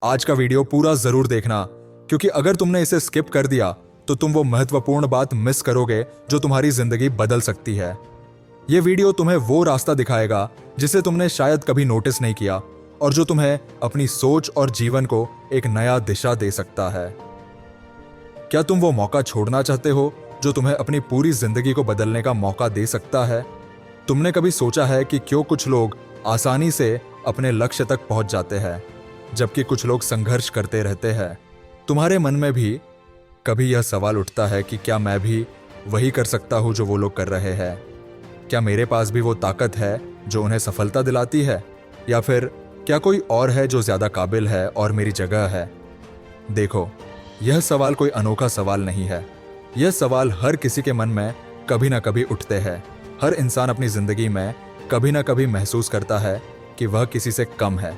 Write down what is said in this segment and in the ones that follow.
आज का वीडियो पूरा जरूर देखना, क्योंकि अगर तुमने इसे स्किप कर दिया तो तुम वो महत्वपूर्ण बात मिस करोगे जो तुम्हारी जिंदगी बदल सकती है। ये वीडियो तुम्हें वो रास्ता दिखाएगा जिसे तुमने शायद कभी नोटिस नहीं किया और जो तुम्हें अपनी सोच और जीवन को एक नया दिशा दे सकता है। क्या तुम वो मौका छोड़ना चाहते हो जो तुम्हें अपनी पूरी जिंदगी को बदलने का मौका दे सकता है? तुमने कभी सोचा है कि क्यों कुछ लोग आसानी से अपने लक्ष्य तक पहुंच जाते हैं जबकि कुछ लोग संघर्ष करते रहते हैं? तुम्हारे मन में भी कभी यह सवाल उठता है कि क्या मैं भी वही कर सकता हूं जो वो लोग कर रहे हैं? क्या मेरे पास भी वो ताकत है जो उन्हें सफलता दिलाती है, या फिर क्या कोई और है जो ज्यादा काबिल है और मेरी जगह है? देखो, यह सवाल कोई अनोखा सवाल नहीं है। यह सवाल हर किसी के मन में कभी ना कभी उठते हैं। हर इंसान अपनी जिंदगी में कभी ना कभी महसूस करता है कि वह किसी से कम है।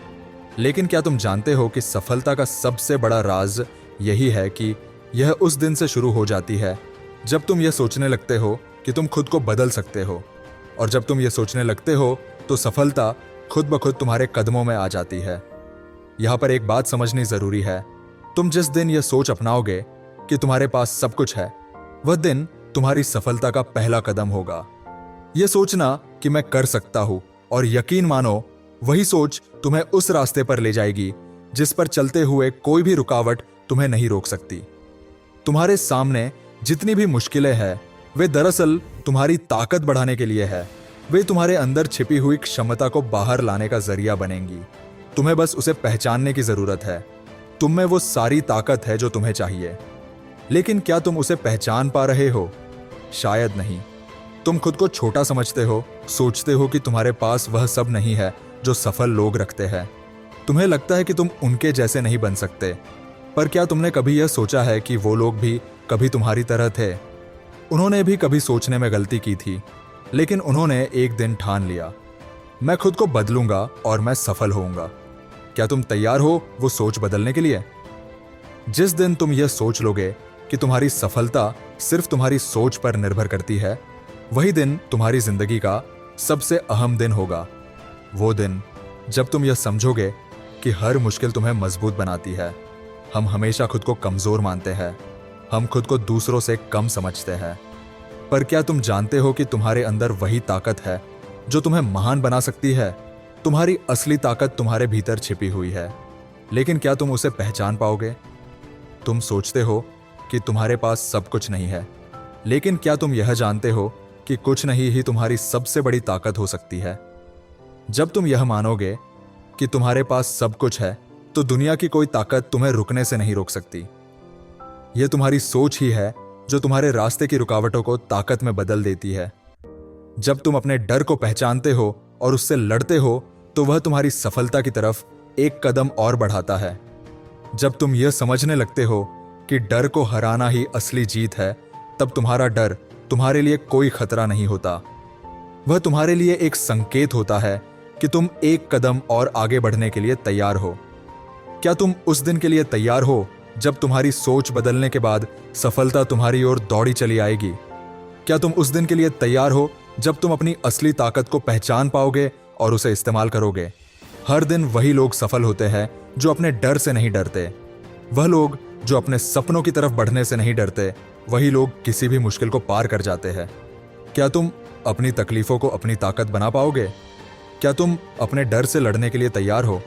लेकिन क्या तुम जानते हो कि सफलता का सबसे बड़ा राज यही है कि यह उस दिन से शुरू हो जाती है जब तुम यह सोचने लगते हो कि तुम खुद को बदल सकते हो। और जब तुम यह सोचने लगते हो तो सफलता खुद ब खुद तुम्हारे कदमों में आ जाती है। यहां पर एक बात समझनी जरूरी है। तुम जिस दिन यह सोच अपनाओगे कि तुम्हारे पास सब कुछ है, वह दिन तुम्हारी सफलता का पहला कदम होगा। यह सोचना कि मैं कर सकता हूं, और यकीन मानो वही सोच तुम्हें उस रास्ते पर ले जाएगी जिस पर चलते हुए कोई भी रुकावट तुम्हें नहीं रोक सकती। तुम्हारे सामने जितनी भी मुश्किलें हैं, वे दरअसल तुम्हारी ताकत बढ़ाने के लिए है। वे तुम्हारे अंदर छिपी हुई क्षमता को बाहर लाने का जरिया बनेंगी। तुम्हें बस उसे पहचानने की जरूरत है। तुम में वो सारी ताकत है जो तुम्हें चाहिए, लेकिन क्या तुम उसे पहचान पा रहे हो? शायद नहीं। तुम खुद को छोटा समझते हो, सोचते हो कि तुम्हारे पास वह सब नहीं है जो सफल लोग रखते हैं। तुम्हें लगता है कि तुम उनके जैसे नहीं बन सकते। पर क्या तुमने कभी यह सोचा है कि वो लोग भी कभी तुम्हारी तरह थे? उन्होंने भी कभी सोचने में गलती की थी, लेकिन उन्होंने एक दिन ठान लिया, मैं खुद को बदलूंगा और मैं सफल होऊंगा। क्या तुम तैयार हो वो सोच बदलने के लिए? जिस दिन तुम यह सोच लोगे कि तुम्हारी सफलता सिर्फ तुम्हारी सोच पर निर्भर करती है, वही दिन तुम्हारी जिंदगी का सबसे अहम दिन होगा। वो दिन जब तुम यह समझोगे कि हर मुश्किल तुम्हें मजबूत बनाती है। हम हमेशा खुद को कमजोर मानते हैं। हम खुद को दूसरों से कम समझते हैं। पर क्या तुम जानते हो कि तुम्हारे अंदर वही ताकत है जो तुम्हें महान बना सकती है? तुम्हारी असली ताकत तुम्हारे भीतर छिपी हुई है, लेकिन क्या तुम उसे पहचान पाओगे? तुम सोचते हो कि तुम्हारे पास सब कुछ नहीं है, लेकिन क्या तुम यह जानते हो कि कुछ नहीं ही तुम्हारी सबसे बड़ी ताकत हो सकती है? जब तुम यह मानोगे कि तुम्हारे पास सब कुछ है, तो दुनिया की कोई ताकत तुम्हें रुकने से नहीं रोक सकती। यह तुम्हारी सोच ही है जो तुम्हारे रास्ते की रुकावटों को ताकत में बदल देती है। जब तुम अपने डर को पहचानते हो और उससे लड़ते हो, तो वह तुम्हारी सफलता की तरफ एक कदम और बढ़ाता है। जब तुम यह समझने लगते हो कि डर को हराना ही असली जीत है, तब तुम्हारा डर तुम्हारे लिए कोई खतरा नहीं होता। वह तुम्हारे लिए एक संकेत होता है कि तुम एक कदम और आगे बढ़ने के लिए तैयार हो। क्या तुम उस दिन के लिए तैयार हो जब तुम्हारी सोच बदलने के बाद सफलता तुम्हारी ओर दौड़ी चली आएगी? क्या तुम उस दिन के लिए तैयार हो जब तुम अपनी असली ताकत को पहचान पाओगे और उसे इस्तेमाल करोगे? हर दिन वही लोग सफल होते हैं जो अपने डर से नहीं डरते। वह लोग जो अपने सपनों की तरफ बढ़ने से नहीं डरते, वही लोग किसी भी मुश्किल को पार कर जाते हैं। क्या तुम अपनी तकलीफों को अपनी ताकत बना पाओगे? क्या तुम अपने डर से लड़ने के लिए तैयार हो?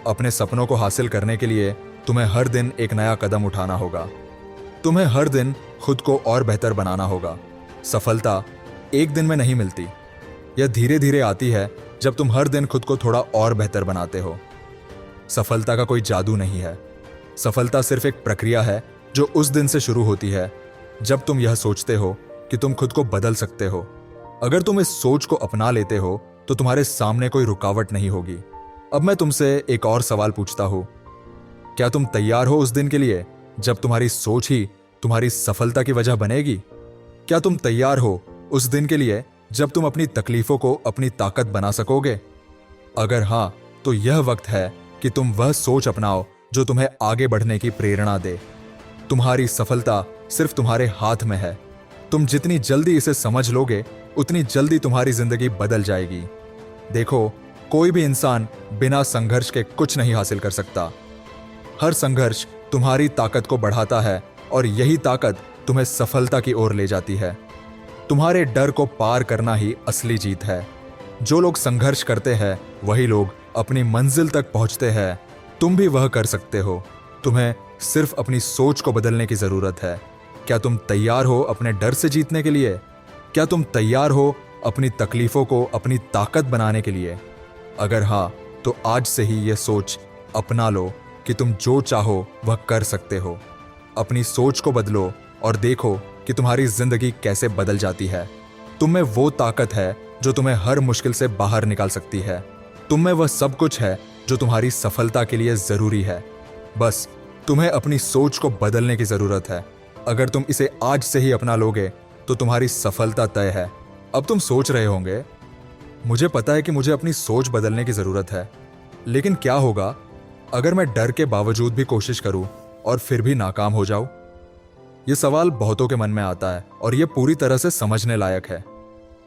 अपने सपनों को हासिल करने के लिए तुम्हें हर दिन एक नया कदम उठाना होगा। तुम्हें हर दिन खुद को और बेहतर बनाना होगा। सफलता एक दिन में नहीं मिलती। यह धीरे धीरे आती है जब तुम हर दिन खुद को थोड़ा और बेहतर बनाते हो। सफलता का कोई जादू नहीं है। सफलता सिर्फ एक प्रक्रिया है जो उस दिन से शुरू होती है जब तुम यह सोचते हो कि तुम खुद को बदल सकते हो। अगर तुम इस सोच को अपना लेते हो तो तुम्हारे सामने कोई रुकावट नहीं होगी। अब मैं तुमसे एक और सवाल पूछता हूं, क्या तुम तैयार हो उस दिन के लिए जब तुम्हारी सोच ही तुम्हारी सफलता की वजह बनेगी? क्या तुम तैयार हो उस दिन के लिए जब तुम अपनी तकलीफों को अपनी ताकत बना सकोगे? अगर हां, तो यह वक्त है कि तुम वह सोच अपनाओ जो तुम्हें आगे बढ़ने की प्रेरणा दे। तुम्हारी सफलता सिर्फ तुम्हारे हाथ में है। तुम जितनी जल्दी इसे समझ लोगे, उतनी जल्दी तुम्हारी जिंदगी बदल जाएगी। देखो, कोई भी इंसान बिना संघर्ष के कुछ नहीं हासिल कर सकता। हर संघर्ष तुम्हारी ताकत को बढ़ाता है और यही ताकत तुम्हें सफलता की ओर ले जाती है। तुम्हारे डर को पार करना ही असली जीत है। जो लोग संघर्ष करते हैं वही लोग अपनी मंजिल तक पहुंचते हैं। तुम भी वह कर सकते हो। तुम्हें सिर्फ अपनी सोच को बदलने की जरूरत है। क्या तुम तैयार हो अपने डर से जीतने के लिए? क्या तुम तैयार हो अपनी तकलीफों को अपनी ताकत बनाने के लिए? अगर हाँ, तो आज से ही यह सोच अपना लो कि तुम जो चाहो वह कर सकते हो। अपनी सोच को बदलो और देखो कि तुम्हारी जिंदगी कैसे बदल जाती है। तुम में वो ताकत है जो तुम्हें हर मुश्किल से बाहर निकाल सकती है। तुम में वह सब कुछ है जो तुम्हारी सफलता के लिए जरूरी है। बस तुम्हें अपनी सोच को बदलने की जरूरत है। अगर तुम इसे आज से ही अपना लोगे तो तुम्हारी सफलता तय है। अब तुम सोच रहे होंगे, मुझे पता है कि मुझे अपनी सोच बदलने की जरूरत है, लेकिन क्या होगा अगर मैं डर के बावजूद भी कोशिश करूं और फिर भी नाकाम हो जाऊं? यह सवाल बहुतों के मन में आता है और यह पूरी तरह से समझने लायक है।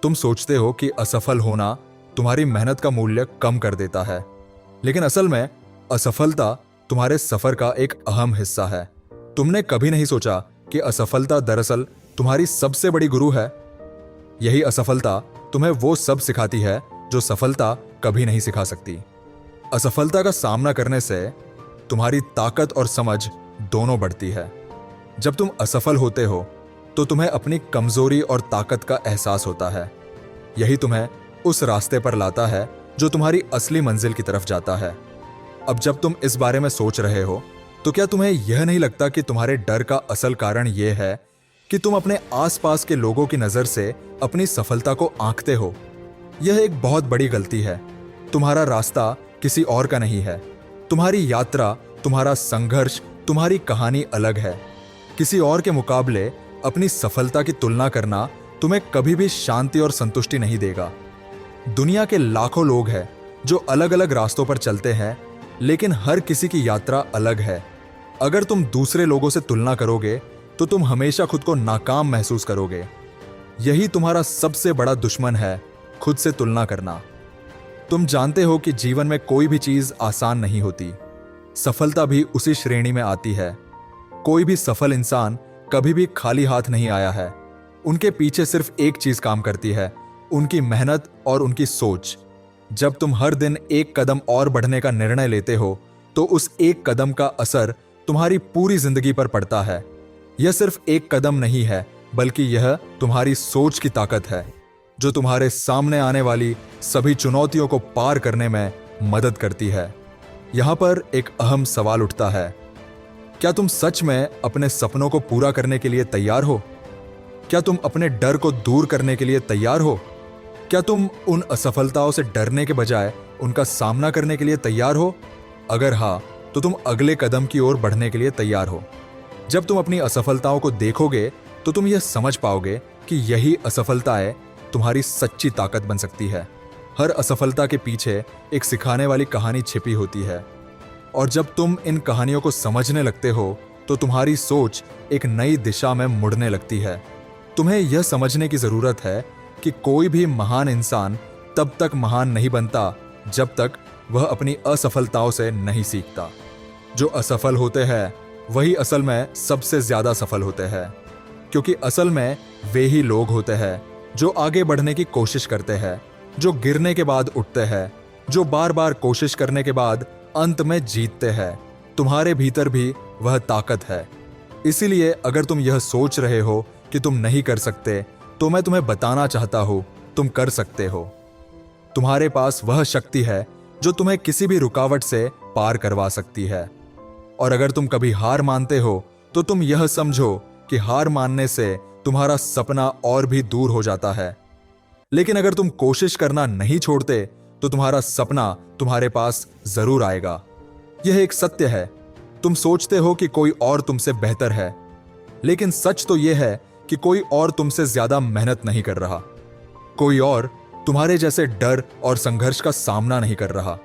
तुम सोचते हो कि असफल होना तुम्हारी मेहनत का मूल्य कम कर देता है, लेकिन असल में असफलता तुम्हारे सफर का एक अहम हिस्सा है। तुमने कभी नहीं सोचा कि असफलता दरअसल तुम्हारी सबसे बड़ी गुरु है। यही असफलता तुम्हें वो सब सिखाती है जो सफलता कभी नहीं सिखा सकती। असफलता का सामना करने से तुम्हारी ताकत और समझ दोनों बढ़ती है। जब तुम असफल होते हो तो तुम्हें अपनी कमजोरी और ताकत का एहसास होता है। यही तुम्हें उस रास्ते पर लाता है जो तुम्हारी असली मंजिल की तरफ जाता है। अब जब तुम इस बारे में सोच रहे हो तो क्या तुम्हें यह नहीं लगता कि तुम्हारे डर का असल कारण यह है कि तुम अपने आसपास के लोगों की नजर से अपनी सफलता को आंकते हो? यह एक बहुत बड़ी गलती है। तुम्हारा रास्ता किसी और का नहीं है। तुम्हारी यात्रा, तुम्हारा संघर्ष, तुम्हारी कहानी अलग है। किसी और के मुकाबले अपनी सफलता की तुलना करना तुम्हें कभी भी शांति और संतुष्टि नहीं देगा। दुनिया के लाखों लोग हैं जो अलग अलग रास्तों पर चलते हैं, लेकिन हर किसी की यात्रा अलग है। अगर तुम दूसरे लोगों से तुलना करोगे तो तुम हमेशा खुद को नाकाम महसूस करोगे। यही तुम्हारा सबसे बड़ा दुश्मन है, खुद से तुलना करना। तुम जानते हो कि जीवन में कोई भी चीज आसान नहीं होती। सफलता भी उसी श्रेणी में आती है। कोई भी सफल इंसान कभी भी खाली हाथ नहीं आया है। उनके पीछे सिर्फ एक चीज काम करती है, उनकी मेहनत और उनकी सोच। जब तुम हर दिन एक कदम और बढ़ने का निर्णय लेते हो तो उस एक कदम का असर तुम्हारी पूरी जिंदगी पर पड़ता है। यह सिर्फ एक कदम नहीं है, बल्कि यह तुम्हारी सोच की ताकत है जो तुम्हारे सामने आने वाली सभी चुनौतियों को पार करने में मदद करती है। यहां पर एक अहम सवाल उठता है, क्या तुम सच में अपने सपनों को पूरा करने के लिए तैयार हो? क्या तुम अपने डर को दूर करने के लिए तैयार हो? क्या तुम उन असफलताओं से डरने के बजाय उनका सामना करने के लिए तैयार हो? अगर हाँ, तो तुम अगले कदम की ओर बढ़ने के लिए तैयार हो। जब तुम अपनी असफलताओं को देखोगे तो तुम यह समझ पाओगे कि यही असफलताएं तुम्हारी सच्ची ताकत बन सकती है। हर असफलता के पीछे एक सिखाने वाली कहानी छिपी होती है, और जब तुम इन कहानियों को समझने लगते हो तो तुम्हारी सोच एक नई दिशा में मुड़ने लगती है। तुम्हें यह समझने की जरूरत है कि कोई भी महान इंसान तब तक महान नहीं बनता जब तक वह अपनी असफलताओं से नहीं सीखता। जो असफल होते हैं वही असल में सबसे ज्यादा सफल होते हैं, क्योंकि असल में वे ही लोग होते हैं जो आगे बढ़ने की कोशिश करते हैं, जो गिरने के बाद उठते हैं, जो बार बार कोशिश करने के बाद अंत में जीतते हैं। तुम्हारे भीतर भी वह ताकत है। इसीलिए अगर तुम यह सोच रहे हो कि तुम नहीं कर सकते, तो मैं तुम्हें बताना चाहता हूं, तुम कर सकते हो। तुम्हारे पास वह शक्ति है जो तुम्हें किसी भी रुकावट से पार करवा सकती है। और अगर तुम कभी हार मानते हो तो तुम यह समझो कि हार मानने से तुम्हारा सपना और भी दूर हो जाता है। लेकिन अगर तुम कोशिश करना नहीं छोड़ते तो तुम्हारा सपना तुम्हारे पास जरूर आएगा। यह एक सत्य है। तुम सोचते हो कि कोई और तुमसे बेहतर है, लेकिन सच तो यह है कि कोई और तुमसे ज्यादा मेहनत नहीं कर रहा। कोई और तुम्हारे जैसे डर और संघर्ष का सामना नहीं कर रहा।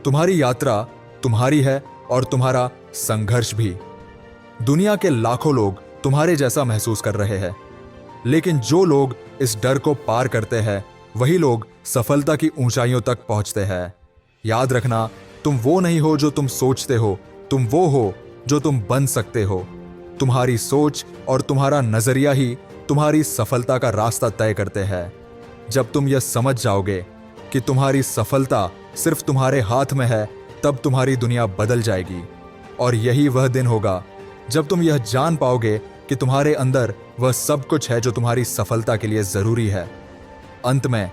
तुम्हारी यात्रा तुम्हारी है और तुम्हारा संघर्ष भी। दुनिया के लाखों लोग तुम्हारे जैसा महसूस कर रहे हैं, लेकिन जो लोग इस डर को पार करते हैं वही लोग सफलता की ऊंचाइयों तक पहुंचते हैं। याद रखना, तुम वो नहीं हो जो तुम सोचते हो, तुम वो हो जो तुम बन सकते हो। तुम्हारी सोच और तुम्हारा नजरिया ही तुम्हारी सफलता का रास्ता तय करते हैं। जब तुम यह समझ जाओगे कि तुम्हारी सफलता सिर्फ तुम्हारे हाथ में है, तब तुम्हारी दुनिया बदल जाएगी। और यही वह दिन होगा जब तुम यह जान पाओगे कि तुम्हारे अंदर वह सब कुछ है जो तुम्हारी सफलता के लिए जरूरी है। अंत में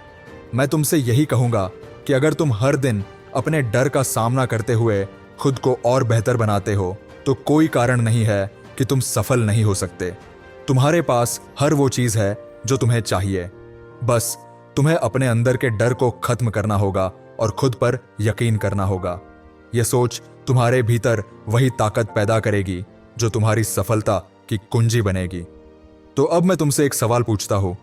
मैं तुमसे यही कहूंगा कि अगर तुम हर दिन अपने डर का सामना करते हुए खुद को और बेहतर बनाते हो, तो कोई कारण नहीं है कि तुम सफल नहीं हो सकते। तुम्हारे पास हर वो चीज है जो तुम्हें चाहिए। बस तुम्हें अपने अंदर के डर को खत्म करना होगा और खुद पर यकीन करना होगा। यह सोच तुम्हारे भीतर वही ताकत पैदा करेगी जो तुम्हारी सफलता की कुंजी बनेगी। तो अब मैं तुमसे एक सवाल पूछता हूं,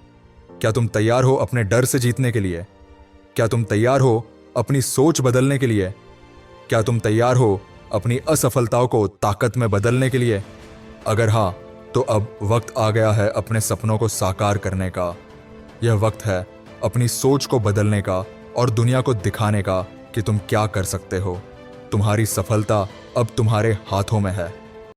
क्या तुम तैयार हो अपने डर से जीतने के लिए? क्या तुम तैयार हो अपनी सोच बदलने के लिए? क्या तुम तैयार हो अपनी असफलताओं को ताकत में बदलने के लिए? अगर हां, तो अब वक्त आ गया है अपने सपनों को साकार करने का। यह वक्त है अपनी सोच को बदलने का और दुनिया को दिखाने का कि तुम क्या कर सकते हो। तुम्हारी सफलता अब तुम्हारे हाथों में है।